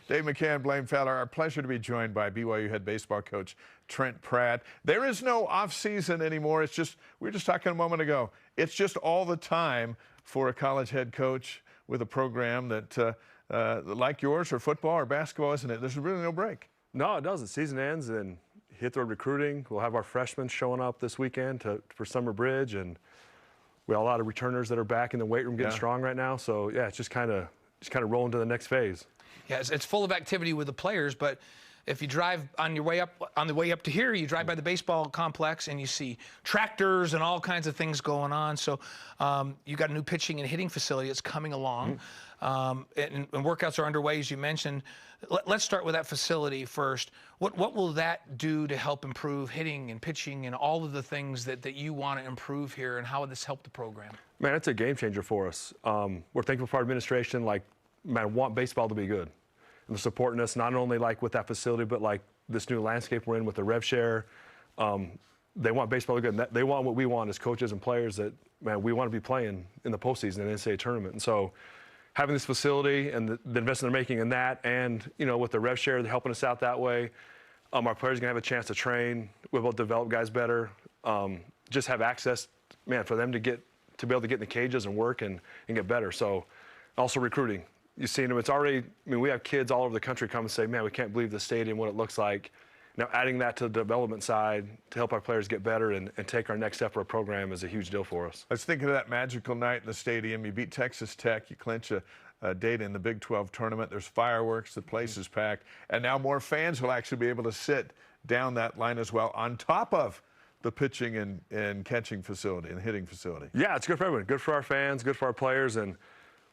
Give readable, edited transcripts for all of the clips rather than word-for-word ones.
Dave McCann, Blaine Fowler. Our pleasure to be joined by BYU head baseball coach Trent Pratt. There is no off-season anymore. It's just, we were just talking a moment ago, it's just all the time for a college head coach with a program that, like yours, or football or basketball, isn't it? There's really no break. No, it doesn't. Season ends and hit the recruiting. We'll have our freshmen showing up this weekend for Summer Bridge, and we have a lot of returners that are back in the weight room getting strong right now. So yeah, it's just kind of rolling to the next phase. Yeah, it's full of activity with the players, but if you drive on the way up to here, you drive by the baseball complex and you see tractors and all kinds of things going on. So you got a new pitching and hitting facility that's coming along, and workouts are underway, as you mentioned. Let's start with that facility first. What will that do to help improve hitting and pitching and all of the things that you want to improve here, and how will this help the program? Man, it's a game changer for us. We're thankful for our administration. Like, man, want baseball to be good. And they're supporting us not only like with that facility, but like this new landscape we're in with the rev share. They want baseball to be good. They want what we want as coaches and players, that, man, we want to be playing in the postseason in the NCAA tournament. And so having this facility and the investment they're making in that, and, you know, with the rev share, they're helping us out that way. Our players are going to have a chance to train. We'll be able to develop guys better. Just have access, man, for them to be able to get in the cages and work and get better. So also recruiting. You've seen them. It's already, I mean, we have kids all over the country come and say, man, we can't believe the stadium, what it looks like. Now, adding that to the development side to help our players get better and take our next step for a program is a huge deal for us. I was thinking of that magical night in the stadium. You beat Texas Tech. You clinch a date in the Big 12 tournament. There's fireworks. The place is packed. And now more fans will actually be able to sit down that line as well, on top of the pitching and catching facility and hitting facility. Yeah, it's good for everyone. Good for our fans, good for our players, and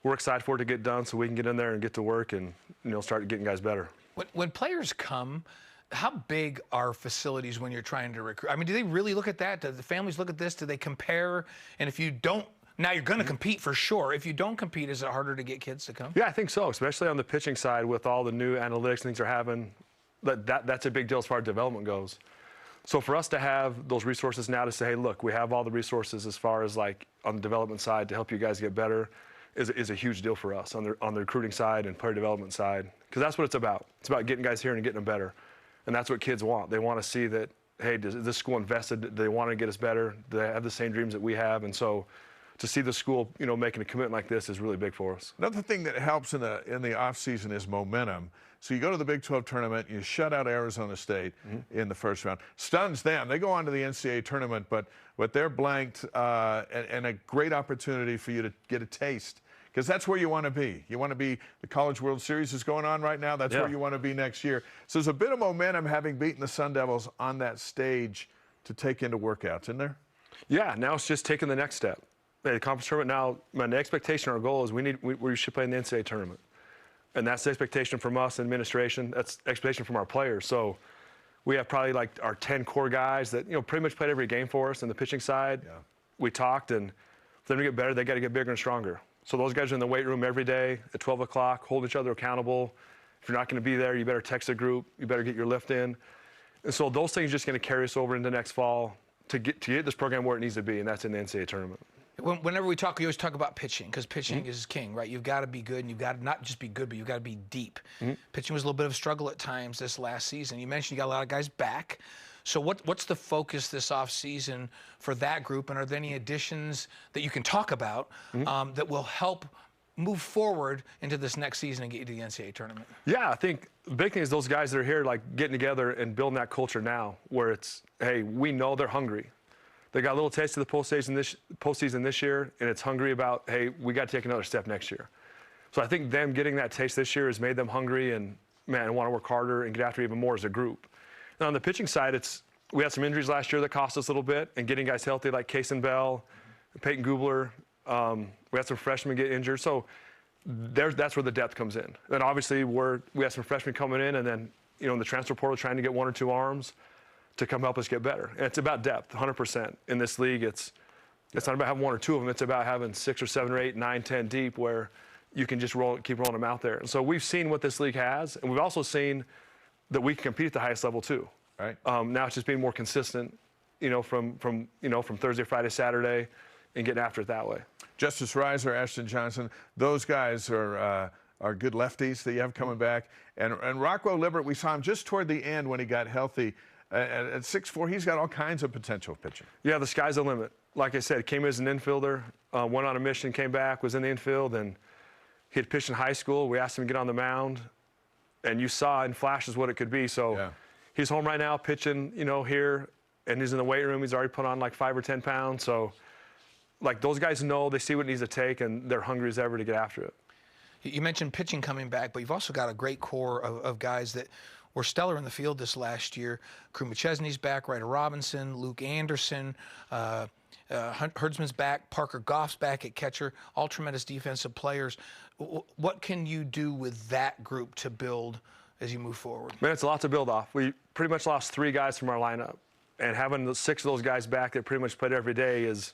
we're excited for it to get done so we can get in there and get to work and, you know, start getting guys better. When players come, how big are facilities when you're trying to recruit? I mean, do they really look at that? Do the families look at this? Do they compare? And if you don't, now you're going to compete for sure. If you don't compete, is it harder to get kids to come? Yeah, I think so, especially on the pitching side with all the new analytics things they're having. That's a big deal as far as development goes. So for us to have those resources now to say, hey, look, we have all the resources as far as like on the development side to help you guys get better is a huge deal for us on the recruiting side and player development side, because that's what it's about. It's about getting guys here and getting them better. And that's what kids want. They want to see that, hey, is this school invested? Do they want to get us better? Do they have the same dreams that we have? And so to see the school, you know, making a commitment like this is really big for us. Another thing that helps in the off season is momentum. So you go to the Big 12 tournament, you shut out Arizona State in the first round. Stuns them. They go on to the NCAA tournament, but they're blanked, and a great opportunity for you to get a taste, because that's where you want to be. You want to be, the College World Series is going on right now. That's where you want to be next year. So there's a bit of momentum having beaten the Sun Devils on that stage to take into workouts, isn't there? Yeah, now it's just taking the next step. The conference tournament now, the expectation, our goal is we should play in the NCAA tournament. And that's the expectation from us, administration. That's the expectation from our players. So we have probably like our 10 core guys that, you know, pretty much played every game for us on the pitching side. Yeah. We talked, and for them to get better, they got to get bigger and stronger. So those guys are in the weight room every day at 12 o'clock, hold each other accountable. If you're not going to be there, you better text a group. You better get your lift in. And so those things are just going to carry us over into next fall to get this program where it needs to be, and that's in the NCAA tournament. Whenever we talk, we always talk about pitching, because pitching is king, right? You've got to be good, and you've got to not just be good, but you've got to be deep. Pitching was a little bit of a struggle at times this last season. You mentioned you got a lot of guys back. So what's the focus this offseason for that group, and are there any additions that you can talk about that will help move forward into this next season and get you to the NCAA tournament? Yeah, I think the big thing is those guys that are here, like, getting together and building that culture now, where it's, hey, we know they're hungry. They got a little taste of the postseason this year, and it's hungry about, hey, we got to take another step next year. So I think them getting that taste this year has made them hungry and, man, want to work harder and get after even more as a group. And on the pitching side, we had some injuries last year that cost us a little bit, and getting guys healthy like Kason Bell, Peyton Gubler. We had some freshmen get injured. So that's where the depth comes in. And obviously we have some freshmen coming in, and then, you know, in the transfer portal trying to get one or two arms to come help us get better. And it's about depth, 100%. In this league, it's not about having one or two of them. It's about having 6 or 7 or 8, 9, 10 deep, where you can just keep rolling them out there. And so we've seen what this league has, and we've also seen that we can compete at the highest level too. Right. Now it's just being more consistent, you know, from Thursday, Friday, Saturday, and getting after it that way. Justice Reiser, Ashton Johnson, those guys are are good lefties that you have coming back. And Rockwell Libbert, we saw him just toward the end when he got healthy. At 6'4", he's got all kinds of potential pitching. Yeah, the sky's the limit. Like I said, came as an infielder, went on a mission, came back, was in the infield, and he had pitched in high school. We asked him to get on the mound, and you saw in flashes what it could be. So he's home right now pitching, here, and he's in the weight room. He's already put on like 5 or 10 pounds. So, like, those guys know, they see what it needs to take, and they're hungry as ever to get after it. You mentioned pitching coming back, but you've also got a great core of guys that were stellar in the field this last year. Crew McChesney's back, Ryder Robinson, Luke Anderson, Herdsman's back, Parker Goff's back at catcher, all tremendous defensive players. What can you do with that group to build as you move forward? Man, it's a lot to build off. We pretty much lost 3 guys from our lineup, and having the 6 of those guys back that pretty much played every day is,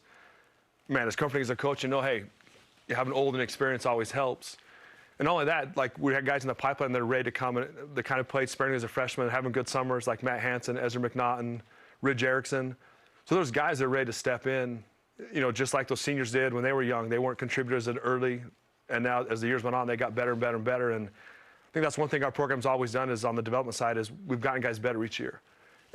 man, as comforting as a coach. Hey, having old and experience always helps. And not only that, like, we had guys in the pipeline that are ready to come, and they kind of played sparingly as a freshman, having good summers, like Matt Hansen, Ezra McNaughton, Ridge Erickson. So those guys are ready to step in, just like those seniors did when they were young. They weren't contributors at early, and now as the years went on, they got better and better and better. And I think that's one thing our program's always done is on the development side is we've gotten guys better each year.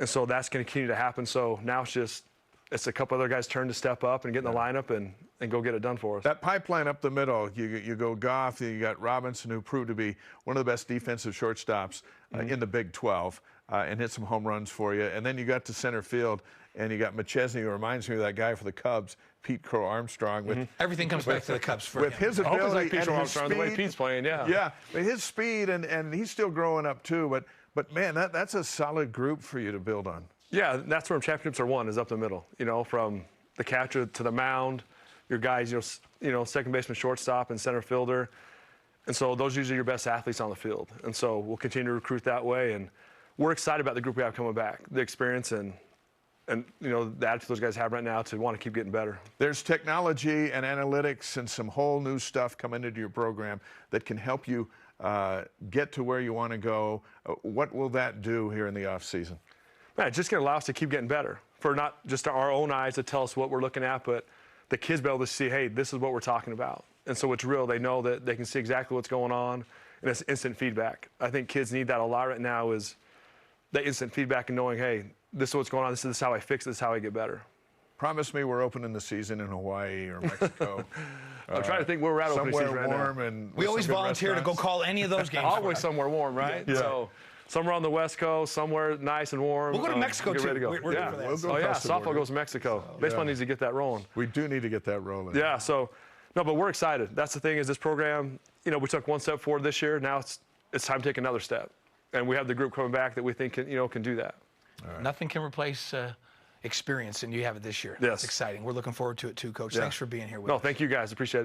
And so that's going to continue to happen. So now it's a couple other guys' turn to step up and get in the lineup and go get it done for us. That pipeline up the middle, you go Goff, you got Robinson, who proved to be one of the best defensive shortstops in the Big 12 and hit some home runs for you. And then you got to center field, and you got McChesney, who reminds me of that guy for the Cubs, Pete Crow Armstrong. With, everything comes back to the Cubs for with him. his ability like Pete and his Armstrong, speed. the way Pete's playing, yeah. Yeah, but his speed, and he's still growing up too. But man, that's a solid group for you to build on. Yeah, that's where championships are won, is up the middle. From the catcher to the mound, your guys, second baseman, shortstop, and center fielder. And so those are usually your best athletes on the field. And so we'll continue to recruit that way. And we're excited about the group we have coming back, the experience and the attitude those guys have right now to want to keep getting better. There's technology and analytics and some whole new stuff coming into your program that can help you get to where you want to go. What will that do here in the off season? Man, it's just going to allow us to keep getting better for not just our own eyes to tell us what we're looking at, but the kids be able to see, hey, this is what we're talking about. And so it's real. They know that they can see exactly what's going on, and it's instant feedback. I think kids need that a lot right now, is that instant feedback and knowing, hey, this is what's going on. This is how I fix it. This is how I get better. Promise me we're opening the season in Hawaii or Mexico. I'm trying to think where we're at opening season right now. Somewhere warm and we always volunteer to go call any of those games. Always somewhere warm, right? Yeah. So somewhere on the West Coast, somewhere nice and warm. We'll go to Mexico, get ready too. to go. We're yeah. good for that. We'll go Oh, yeah, across the softball border. goes to Mexico. Baseball needs to get that rolling. We do need to get that rolling. Yeah, so, no, but we're excited. That's the thing, is this program, we took one step forward this year. Now it's time to take another step. And we have the group coming back that we think can do that. Right. Nothing can replace experience, and you have it this year. Yes. It's exciting. We're looking forward to it too, Coach. Yeah. Thanks for being here with us. No, thank you guys. Appreciate it.